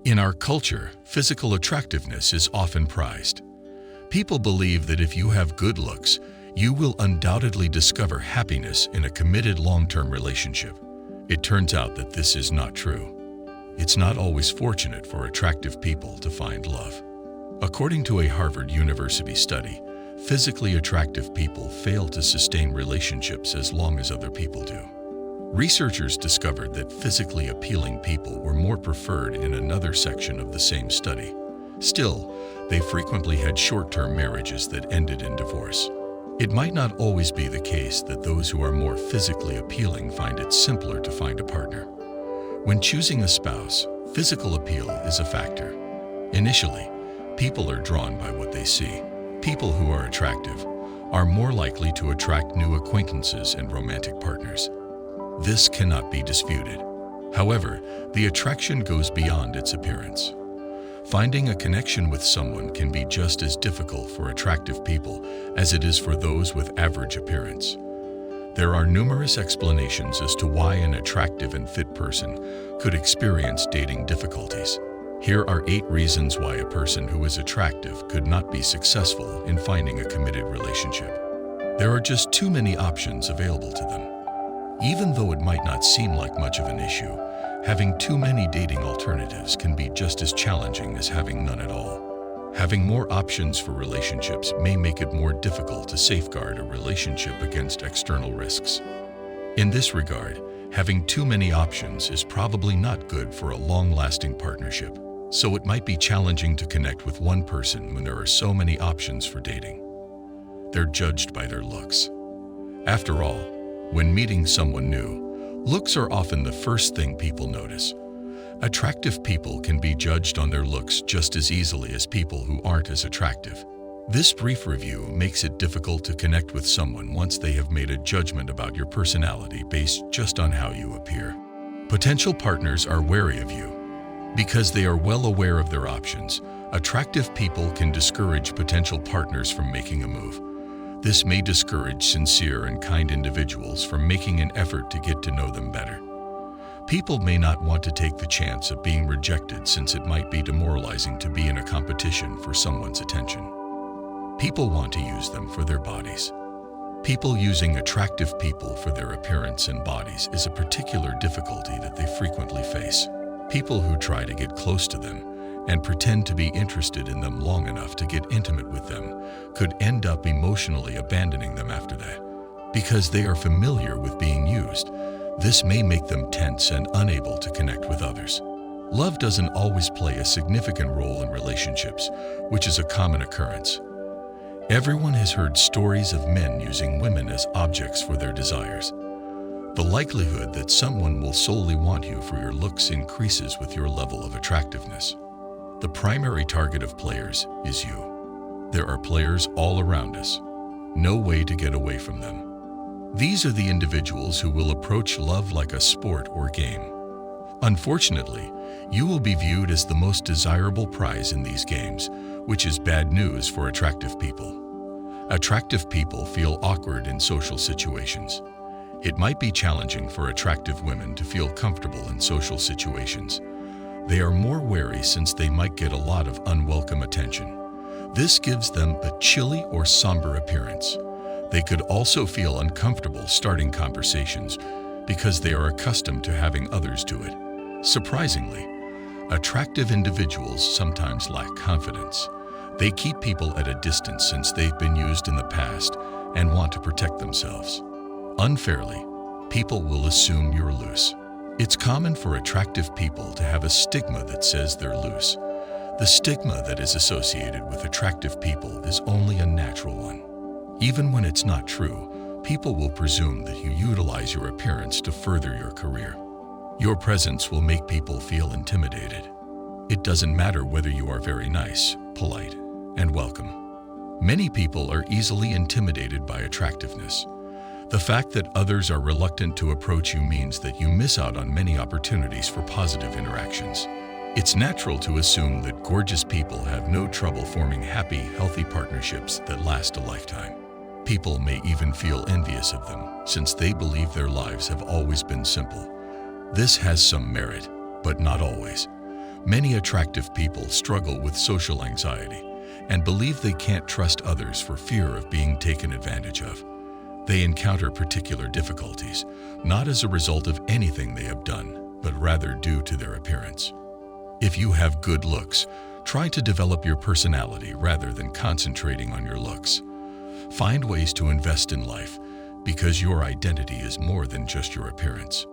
In our culture, physical attractiveness is often prized. People believe that if you have good looks, you will undoubtedly discover happiness in a committed long-term relationship. It turns out that this is not true. It's not always fortunate for attractive people to find love. According to a Harvard University study, physically attractive people fail to sustain relationships as long as other people do. Researchers discovered that physically appealing people were more preferred in another section of the same study. Still, they frequently had short-term marriages that ended in divorce. It might not always be the case that those who are more physically appealing find it simpler to find a partner. When choosing a spouse, physical appeal is a factor. Initially, people are drawn by what they see. People who are attractive are more likely to attract new acquaintances and romantic partners. This cannot be disputed. However, the attraction goes beyond its appearance. Finding a connection with someone can be just as difficult for attractive people as it is for those with average appearance. There are numerous explanations as to why an attractive and fit person could experience dating difficulties. Here are 8 reasons why a person who is attractive could not be successful in finding a committed relationship. There are just too many options available to them. Even though it might not seem like much of an issue, having too many dating alternatives can be just as challenging as having none at all. Having more options for relationships may make it more difficult to safeguard a relationship against external risks. In this regard, having too many options is probably not good for a long-lasting partnership, so it might be challenging to connect with one person when there are so many options for dating. They're judged by their looks. After all, when meeting someone new, looks are often the first thing people notice. Attractive people can be judged on their looks just as easily as people who aren't as attractive. This brief review makes it difficult to connect with someone once they have made a judgment about your personality based just on how you appear. Potential partners are wary of you. Because they are well aware of their options, attractive people can discourage potential partners from making a move. This may discourage sincere and kind individuals from making an effort to get to know them better. People may not want to take the chance of being rejected since it might be demoralizing to be in a competition for someone's attention. People want to use them for their bodies. People using attractive people for their appearance and bodies is a particular difficulty that they frequently face. People who try to get close to them and pretend to be interested in them long enough to get intimate with them could end up emotionally abandoning them after that. Because they are familiar with being used, this may make them tense and unable to connect with others. Love doesn't always play a significant role in relationships, which is a common occurrence. Everyone has heard stories of men using women as objects for their desires. The likelihood that someone will solely want you for your looks increases with your level of attractiveness. The primary target of players is you. There are players all around us. No way to get away from them. These are the individuals who will approach love like a sport or game. Unfortunately, you will be viewed as the most desirable prize in these games, which is bad news for attractive people. Attractive people feel awkward in social situations. It might be challenging for attractive women to feel comfortable in social situations. They are more wary since they might get a lot of unwelcome attention. This gives them a chilly or somber appearance. They could also feel uncomfortable starting conversations because they are accustomed to having others do it. Surprisingly, attractive individuals sometimes lack confidence. They keep people at a distance since they've been used in the past and want to protect themselves. Unfairly, people will assume you're loose. It's common for attractive people to have a stigma that says they're loose. The stigma that is associated with attractive people is only a natural one. Even when it's not true, people will presume that you utilize your appearance to further your career. Your presence will make people feel intimidated. It doesn't matter whether you are very nice, polite, and welcome. Many people are easily intimidated by attractiveness. The fact that others are reluctant to approach you means that you miss out on many opportunities for positive interactions. It's natural to assume that gorgeous people have no trouble forming happy, healthy partnerships that last a lifetime. People may even feel envious of them, since they believe their lives have always been simple. This has some merit, but not always. Many attractive people struggle with social anxiety and believe they can't trust others for fear of being taken advantage of. They encounter particular difficulties, not as a result of anything they have done, but rather due to their appearance. If you have good looks, try to develop your personality rather than concentrating on your looks. Find ways to invest in life, because your identity is more than just your appearance.